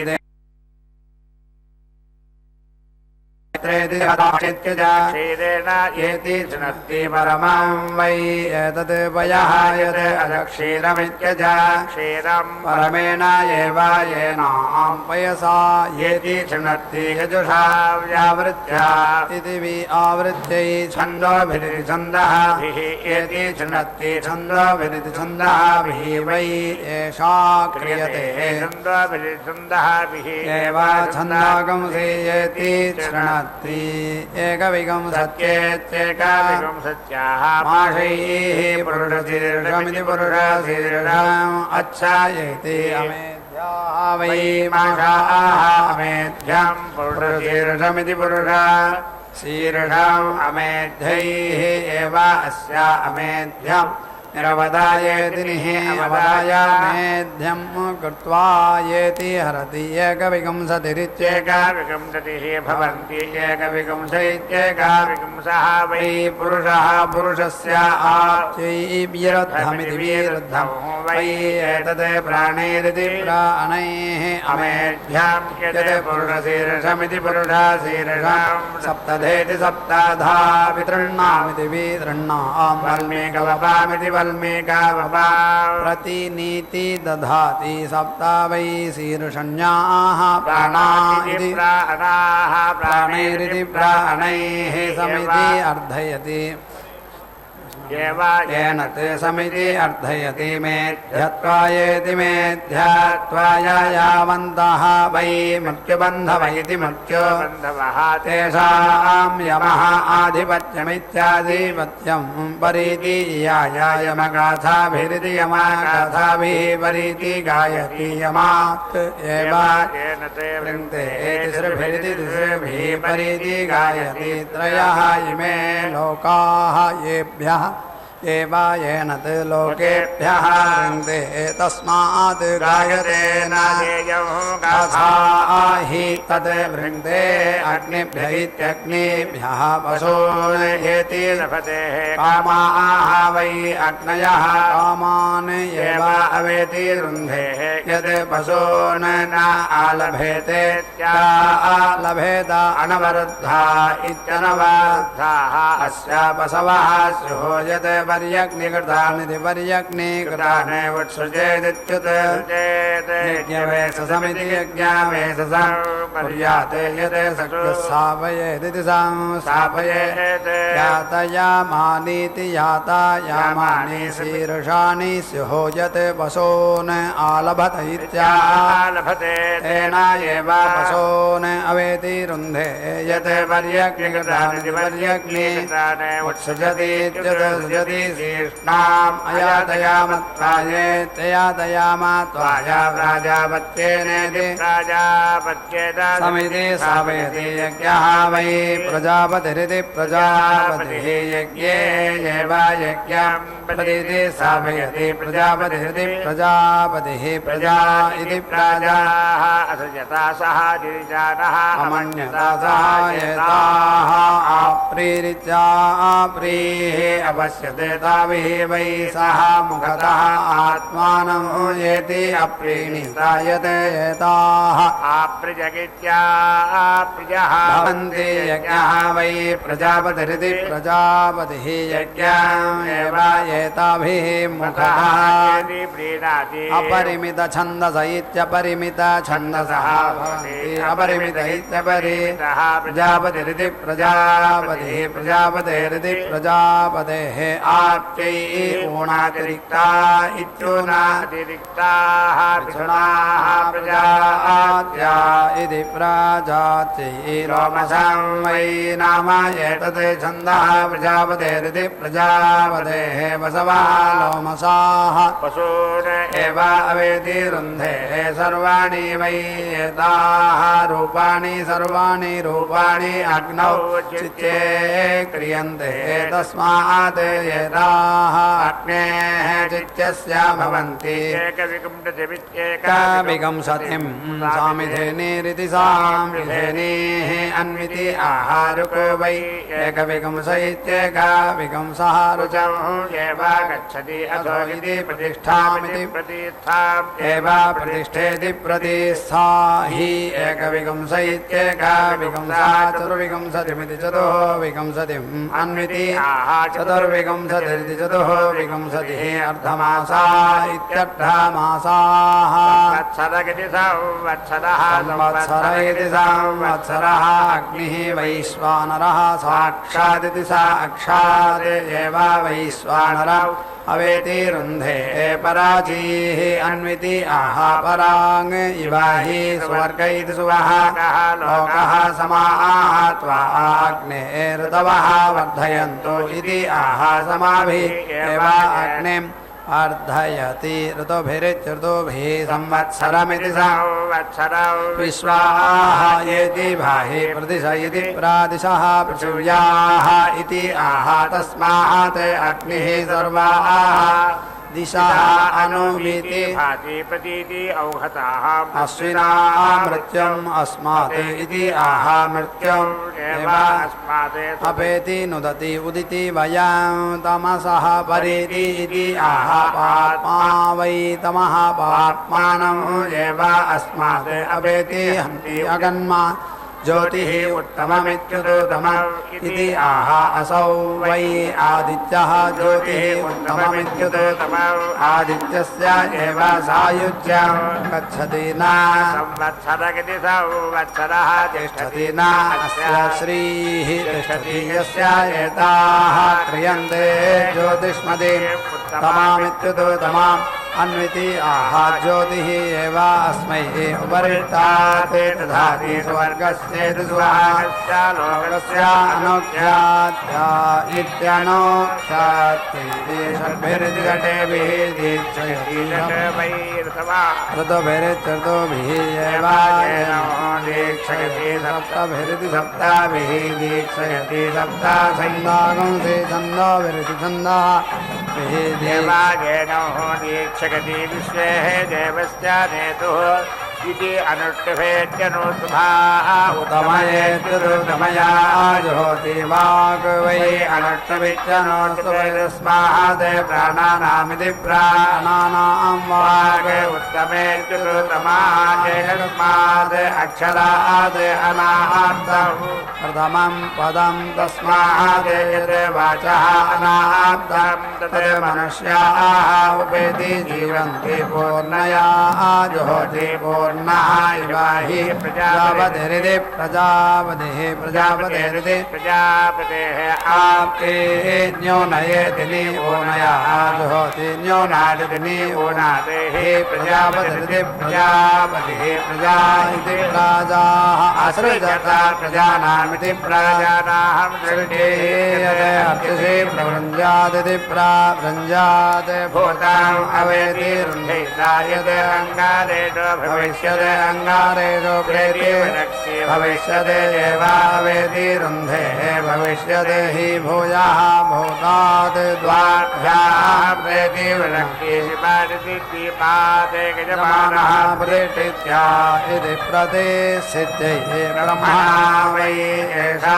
येति छृणत्ति परमं वै एतत् वयः यत् अक्षीरमित्यज क्षीरं परमेण एव येनां पयसा येति छृणत्ति यजुषा व्यावृत्या इति वि आवृत्यै छन्दोभिरिति छन्दः येति छृणत्ति छन्दोभिरिति छन्दःभिः वै एषा क्रियते छन्दोभिरिति छन्दःभिः एव छन्दागंसि येति छृणत्ति एकविगं सत्येत्येकविगं सत्याः माषैः पुरुषशीर्षमिति पुरुषशीर्षम् अच्छायेति अमेध्याः वै माषाः अमेध्यं पुरुषशीर्षमिति पुरुषशीर्षम् अमेध्यैः एव अस्या अमेध्यम् निरवदायेति निःवदाय मेध्यं कृत्वा येति हरति एकविंशतिरित्येकविंशतिः भवन्ति एकविंश इत्येकविंशः वै पुरुषः पुरुषस्य आप्त्यैर्विरुद्धमिति विरुद्धं वै एतत् प्राणैरिति प्राणैः अमेध्यं यत् पुरुषशीर्षमिति पुरुषशीर्षं सप्तधेति सप्तधा वितृण्णामिति वितृण्णां वल्मीकवपामिति वल्मीका प्रतिनीति दधाति सप्ता वै शीर्षण्याः प्राणा इति प्राणैरिति प्राणैः समिति अर्धयति येन ते समिति अर्धयति मेध्यत्वायेति मेध्यात्वाय यावन्तः वै मृत्युबन्धव इति मृत्युबन्धवः तेषां यमः आधिपत्यमित्याधिपत्यं परीति यमगाथाभिरिति यमगाथाभिः परीति गायति यमात् एव वृन्ते तिसृभिरिति तिसृभिः परीति गायति त्रयः इमे लोकाः येभ्यः एवा येन ते लोकेभ्यः वृन्ते तस्मात् गायते न गाथा हि तद् वृन्ते अग्निभ्य इत्यग्निभ्यः पशूनेति कामाः वै अग्नयः कामान् एव अवेति वृन्धे यद् पशून् न आलभेते लभेत अनवरुद्धा इत्यनवरुद्धाः अस्य पशवः स्युः यत् पर्यग्निकृतानिति पर्यग्निकृतानि वत्सृजेदित्युत यज्ञवेशसमिति यज्ञावेशसं कुर्यात् यत् शक्यः स्थापयेदिति संस्थापयेत् यातयामानीति यातायामानि शीर्षाणि स्युः यत् पशून् आलभत इत्यालभते तेन एव पशून् अवेति रुन्धे यत् पर्यग्निकृतानिति पर्यग्निकृतानि वत्सृजति इत्युत शीर्ष्णाम् अयातयामत्वायेत्ययातयामात्वाय प्राजापत्येनेति प्राजापत्येन समिति स्थापयति यज्ञः वै प्रजापतिरिति प्रजापतिः यज्ञे एव यज्ञं प्रतीति स्थापयति प्रजापतिरिति प्रजापतिः प्रजा इति प्रजाः असृजता सह गिरिजानः अमन्यता सह एताः आप्रीरित्या आप्रीः अपश्यते ताभिः वै सह मुखतः आत्मानं येति अप्रीणिता यते एताः आप्रिजगित्याप्रियः भवन्ति यज्ञः वै प्रजापतिरिति प्रजापतिः यज्ञम् एव एताभिः मुखतः अपरिमित छन्दस इत्यपरिमित छन्दसः भवन्ति अपरिमित इत्यपरिमितः प्रजापतिरिति प्रजापतिः प्रजापतेरिति प्रजापतेः आप्त्यै ऊणातिरिक्ता इत्यूनातिरिक्ताः पिछुणाः प्रजात्या इति प्राजात्यै रोमसं वै नाम एतत् छन्दः प्रजापतेरिति प्रजापतेः वसवः लोमसाः पशून् एव अवेति रुन्धे सर्वाणि वै एताः रूपाणि सर्वाणि रूपाणि अग्नौ चित्ते क्रियन्ते तस्मात् एताः अग्नेः चित्यस्य भवन्ति एकविंशतिं सामिधेनीरिति सामिधेनीः अन्विति आहारुको वै एकविंश इत्येकविंशः रुचं एव गच्छति अथो इति प्रतिष्ठामिति प्रतिष्ठाम् एव प्रतिष्ठेति प्रतिष्ठा हि एकविंश इत्येकविंशः चतुर्विंशतिमिति चतुर्विंशतिम् अन्विति चतुर्विंशतिरिति चतुर्विंशतिः अर्धमासा इत्यर्धमासाः संवत्सर इति संवत्सरः अग्निः वैश्वानरः साक्षादिति साक्षात् एव वैश्वानरः अवेति रुन्धे पराचीः अन्विति आहा पराङ् इव हि स्वर्ग इति सुवः लोकः समाः त्वा अग्नेर्तवः वर्धयन्तु इति आहा समाभिः एव अग्निम् अर्धयति ऋतुभिरित्यऋतुभिः संवत्सरमिति संवत्सरं विश्वाः येति भाहि प्रदिश इति प्रादिशः पृथिव्याः इति आह तस्मात् अग्निः सर्वाः दिशाः अनुमिति भाति प्रतीति औघताः अश्विना मृत्युम् अस्मात् इति आह मृत्युम् एव अस्मात् अपेति नुदति उदिति वयं तमसः परेति इति आह पाप्मा वै तमः पाप्मानम् एव अस्मात् अपेति हन्ति अगन्मा ज्योतिः उत्तममित्युतोतमम् इति आह असौ वै आदित्यः ज्योतिः उत्तममित्युतोतमम् आदित्यस्य एव सायुज्यं गच्छति न संवत्सरगिति संवत्सरः तिष्ठति न अस्य श्रीः तिष्ठति यस्य एताः क्रियन्ते ज्योतिष्मतिम् उत्तमामित्युतोतमाम् अन्विति आह ज्योतिः एव अस्मै उपरिष्टात् दधाति स्वर्गस्येति सुवर्गस्य लोकस्य अनोख्यात्या इत्यनोख्यात्यै षड्भिरिति षट्भिः दीक्षयति ऋतुभिरित्यर्तुभिः एव दीक्षयति सप्तभिरिति सप्ताभिः दीक्षयति सप्ता छन्दागुंसि छन्दोभिरिति छन्दोभिः देवागेनो दीक्षगति विश्वेः देवस्य नेतुः इति अनुष्टभेत्यनुष्टभाः उत्तमयेत्युतमया ज्योति वाग् वै अनुष्टभित्यनुष्टभेदस्मात् प्राणानामिति प्राणानां वाग् उत्तमेत्युतमात् अक्षरात् अनाहर्तम् प्रथमं पदं तस्मात् यद् वाचः अनाहर्तं तद् मनुष्याः उपेति जीवन्ति पूर्णया ज्योति पूर्णः इव हि प्रजापतिरिति प्रजापतिः प्रजापतिरिति प्रजापतेः आप्ते न्यूनयेति न्यूनयः ज्योति न्यूनादिति न्यूनादेः प्रजापतिरिति प्रजापतिः प्रजा इति प्रजाः असृजत प्रजानामिति प्रजानाहं सृष्टे अर्चिषे प्रवृञ्जादिति प्रवृञ्जात् भूताम् अवेति रुन्धेता यद् अङ्गारेषु भविष्यद् अङ्गारेषु प्रेति भविष्यद् एवावेति रुन्धे भविष्यद् हि भूयः भूतात् द्वाभ्याः प्रेति विनक्तिपादिपादेकजमानः प्रतिष्ठित्या इति प्रतिष्ठित्यै ब्रह्मणा वै एषा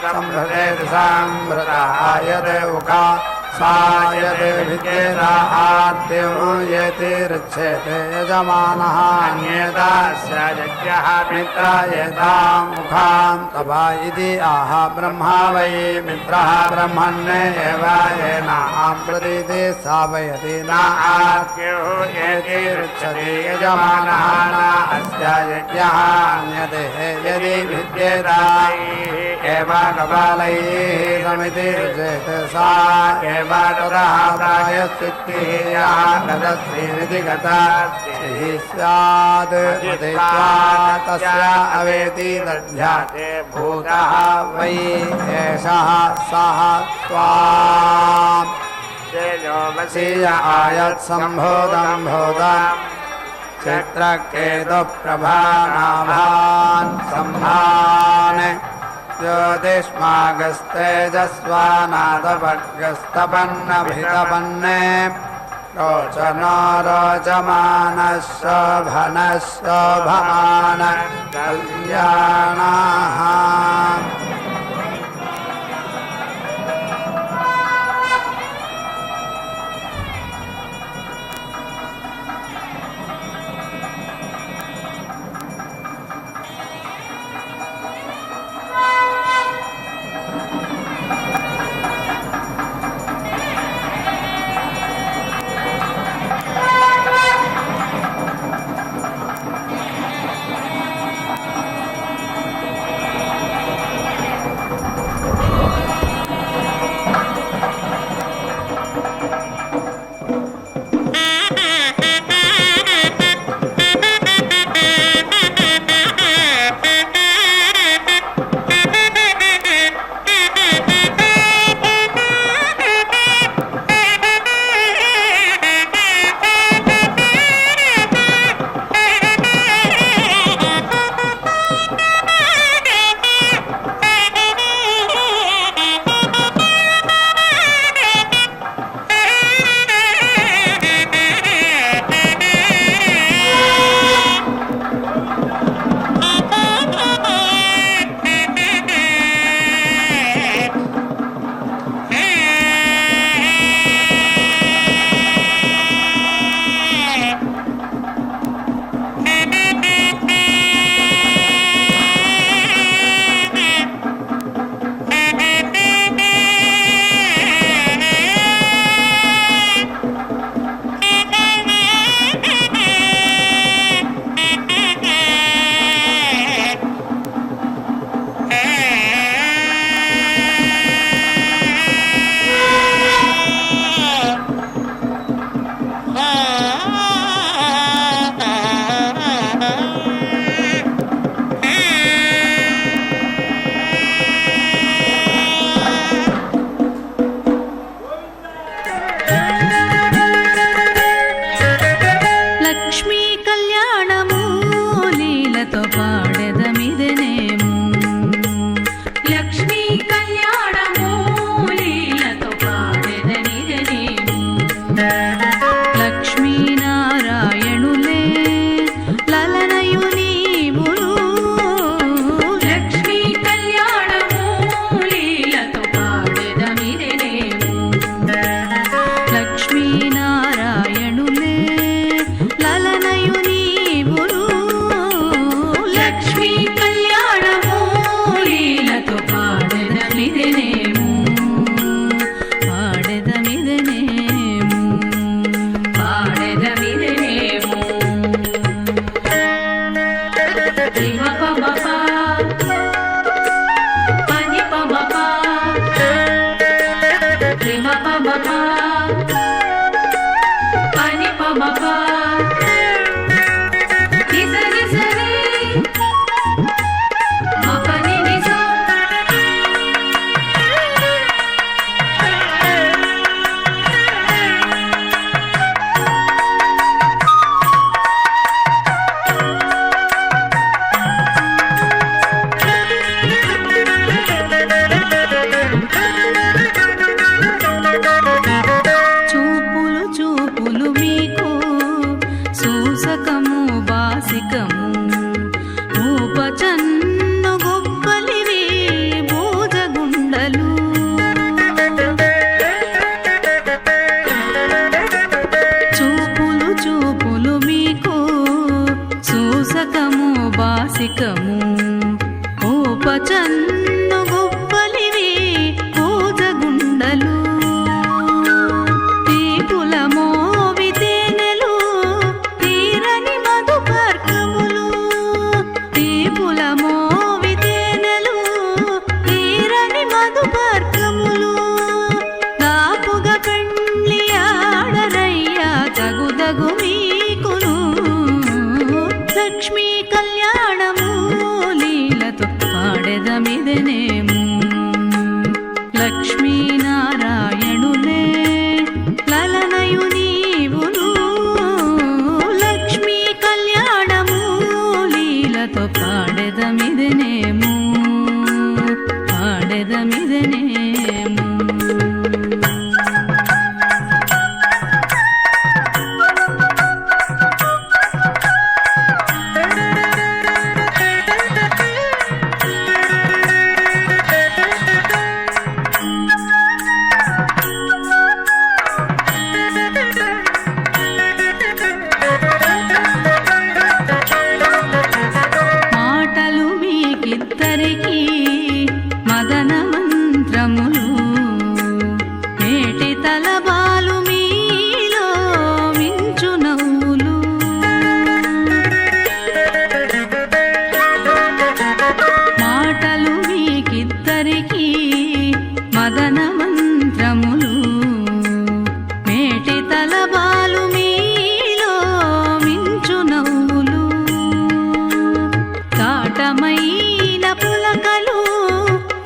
सम्भृतेति सम्भृता यद् उका सा यद् विद्येता आद्यो यति ऋच्छेते यजमानः अन्येतास्य यज्ञः मित्रायेतां मुखां तपा इति आह ब्रह्मा वै मित्रः ब्रह्मण्य एव येनां प्रतीति स्थापयति न आद्यो यति ऋच्छति यजमानः न अस्य यज्ञः अन्यते यदि विद्येता एव कपालैः समिति ऋचेत् सा एव ततः प्रायश्चित्तिः या गतस्त्रीनिति गता स्यात् तस्य अवेति दध्याते भूतः वै एषः सः स्वाम् तेजोमसीय आयत् सम्भूतं भूतम् चित्रकेतुप्रभानाभान् सम्भान् ज्योतिष्मागस्तेजस्वानादवर्गस्तपन्नभितपन्ने रोचनो रोचमानः शोभनः शोभमान कल्याणः సూసకము బాసికము ఊపచన్ను గొప్పలివి భోజగుండలు చూపులు చూపులు మీకు సూసకము బాసికము ఊపచన్ను గొప్పలివి భోజగుండలు తీపుల మోవితేనెలు తీరని మధుపర్కములు తీపుల మోవితేనెలు తీరని మధుపర్కములు దాపుగా పెండ్లి ఆడరయ్యా తగుదగు మీకును లక్ష్మీ కళ్యాణము లీలతో పాడెదమిదెనేము లక్ష్మీనారాయణులే లలనయు నీవును లక్ష్మీ కళ్యాణము లీలతో పాడెదమిదెనేము పాడెదమిదెనేము మాటలు మీకిద్దరికి మదన మంత్రములు మేటి తలబాలు మీలో మించు నవ్వులు మాటలు మీకిద్దరికి మదన మంత్రములు మేటి తలబాలు మీలో మించు నవ్వులు కాటమైన పులకలు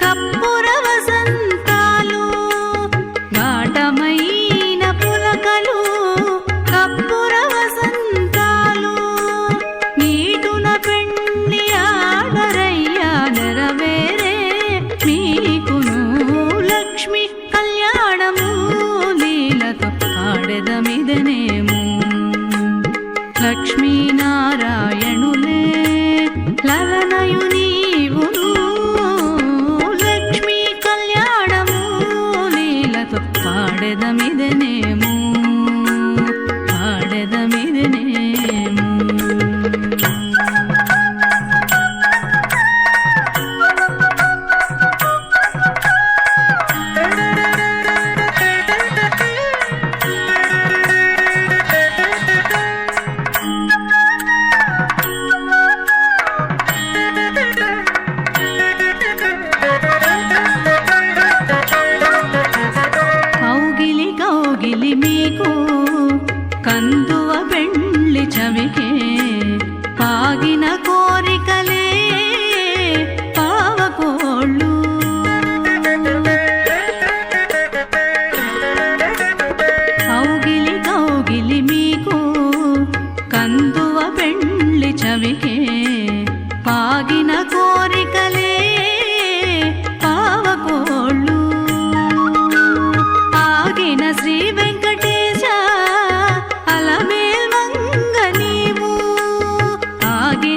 కప్పుర వసంతాలు ఘాటమైన పులకలు కప్పుర వసంతాలు నీటున పెండి ఆడరయ్యా నెరవేరే మీకును లక్ష్మి కళ్యాణము లీలతో పాడెదమిదెనేము లక్ష్మీనారాయణులే లలనయు నీవును లక్ష్మీ కళ్యాణము లీలతో పాడెదమిదెనేము పాడెదమిదెనేము కౌగిలి కౌగిలి మీకు కందువ పెండ్లి చవికే పాగిన కోరికలే పావకోళ్ళు కౌగిలి కౌగిలి మీకు కందువ పెండ్లి చవికే పాగిన కోరికలే పావకోళ్ళు ఆగిన శ్రీ వెంకటేశ అలమేల్ మంగ నీవు ఆగిన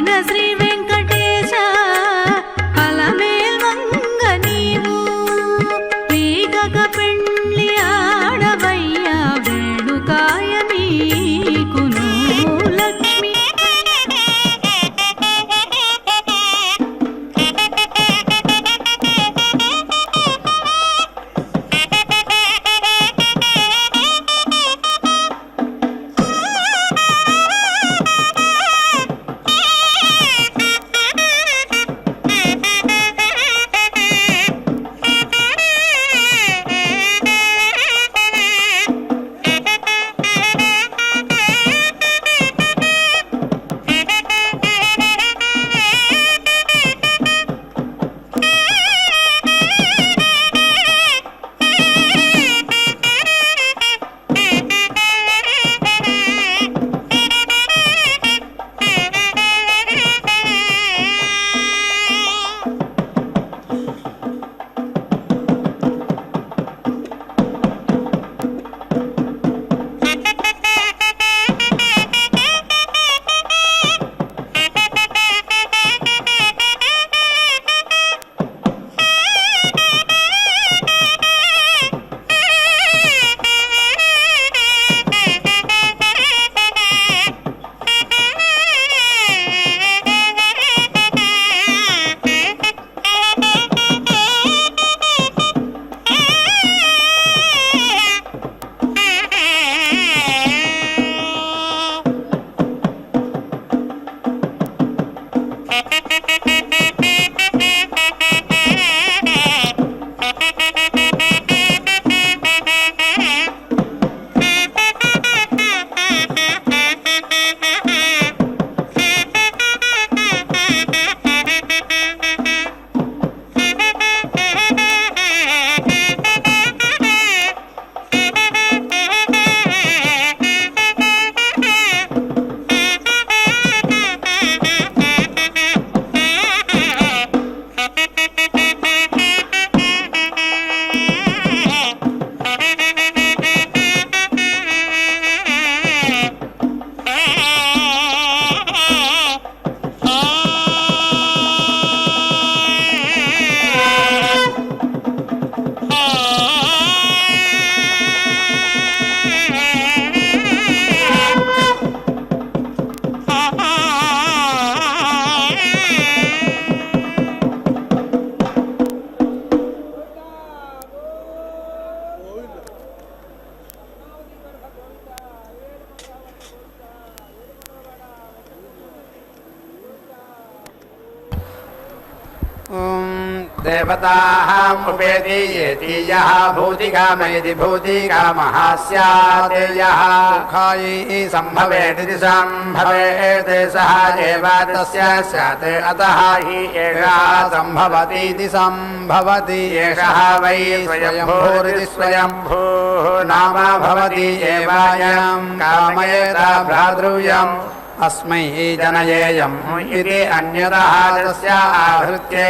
देवताः उपेति येति यः भूतिकामयति भूतिकामः स्यात् यः सुखायै सम्भवेदिति सम्भवेत् सः एव तस्य स्यात् अतः हि एषः सम्भवतीति सम्भवति एषः वै स्वयंभूरिति स्वयंभूः नाम भवति एवायं कामयेत भ्रातृव्यम् अस्मै जनयेयम् इति अन्यतः तस्य आहृत्य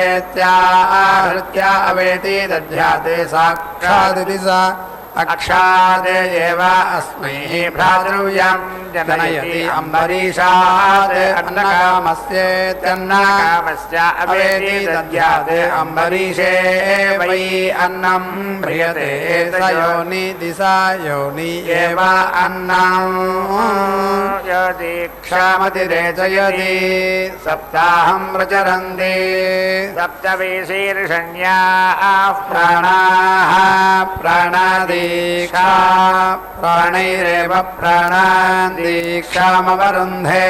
अवेति दध्याते साक्षादिति सा अक्षात् एव अस्मै भ्रातृव्यं जनयति अम्बरीषात् अन्नकामस्येत्यन्नकामस्य अवेति दद्यात् अम्बरीषे वै अन्नं म्रियते स योनिति सा योनि एव अन्नं क्षामतिरेचयति सप्ताहं प्रचरन्ति सप्तवीशीर्षण्याः प्राणाः प्राणादीक्षा प्राणैरेव प्राणादीक्षामवरुन्धे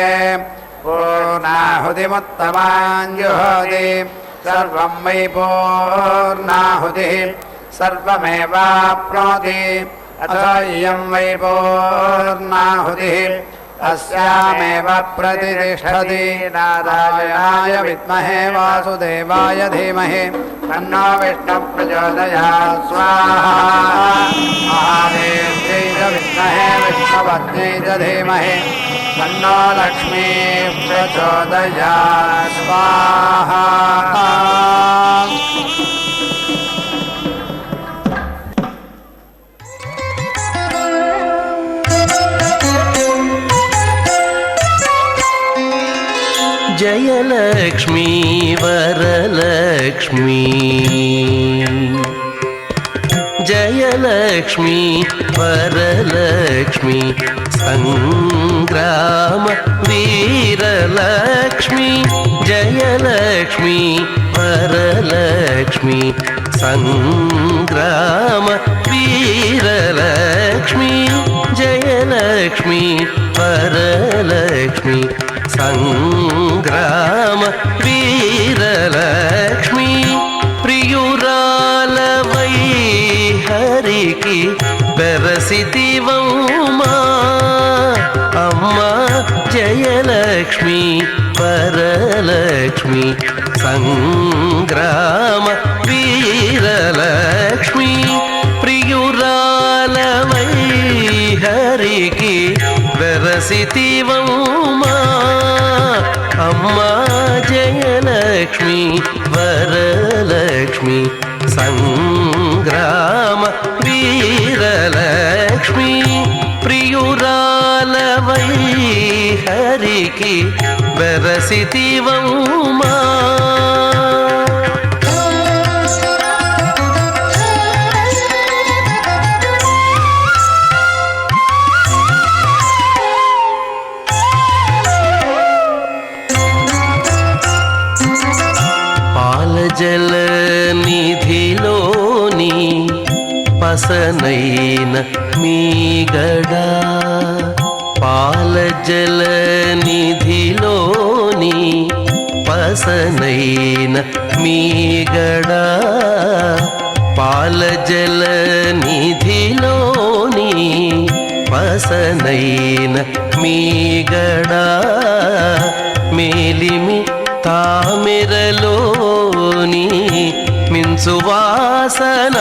पूर्णाहुतिमुत्तमाञ्जुहोति सर्वं वै पूर्णाहुतिः सर्वमेवाप्नोति अथ इयं वै पूर्णाहुतिः अस्यामेव प्रतिष्ठति नारायणाय विद्महे वासुदेवाय धीमहि तन्नो विष्णुः प्रचोदयात् स्वाहा महादेव्यै च विद्महे विष्णुपत्न्यै च धीमहि तन्नो लक्ष्मीः प्रचोदयात् स्वाहा जयलक्ष्मी वरलक्ष्मी जयलक्ष्मी वरलक्ष्मी संग्राम वीरलक्ष्मी जयलक्ष्मी वरलक्ष्मी संग्राम वीरलक्ष्मी जयलक्ष्मी वरलक्ष्मी संग्राम वीरलक्ष्मी प्रियुरालवै हरिकी बेरसितिवम्मा अम्मा जयलक्ष्मी वरलक्ष्मी संग्राम वीरलक्ष्मी प्रियुरालवै हरिकी बेरसितिवम्मा अम्मा जयलक्ष्मी वरलक्ष्मी संग्राम वीरलक्ष्मी प्रियुरालवै हरिकी बेरसितिवम्मा జల నిధిలోని పసనైన మీగడ పాల జల నిధిలోని పసనైన మీగడ పాల జల నిధిలోని పసనైన మీగడ మేలిమి తామెరలోని మిన్సువాసన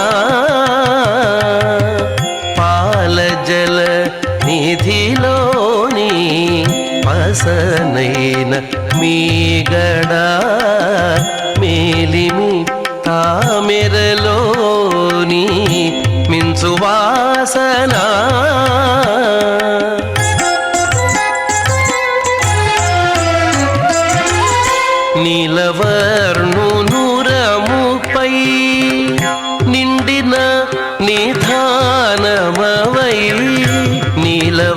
పాల జల నిధిలోని పసనైన మీగడ మేలిమి తామెరలోని మిన్సువాసన నీలవర్ణునురముపై నిండిన నిధానమవై నీలవర్ణునురముపై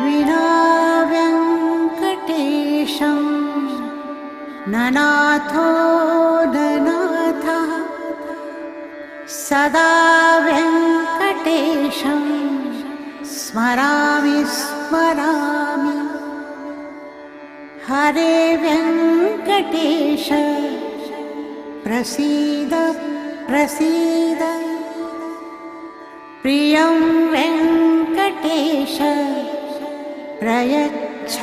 विना वेङ्कटेशं ननाथो ननाथः सदा वेङ्कटेशं स्मरामि स्मरामि हरे वेङ्कटेश प्रसीद प्रसीद प्रियं वेङ्कटेश प्रयच्छ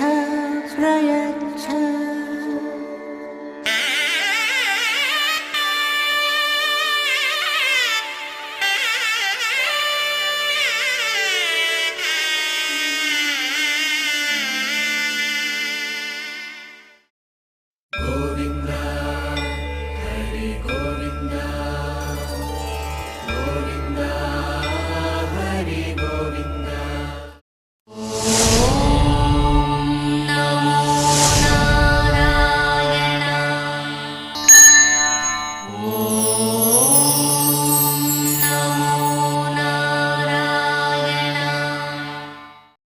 प्रयच्छ